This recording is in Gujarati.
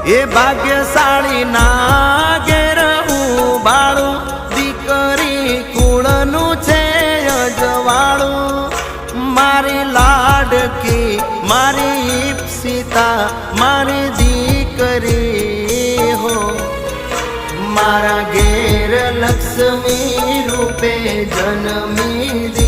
એ ભાગ્યશાળી ના ઘેર ઉબાળું દીકરી કુળનું છે અજવાળું મારી લાડકી મારી ઈપ્સિતા મારી દીકરી હો મારા ઘેર લક્ષ્મી રૂપે જન્મી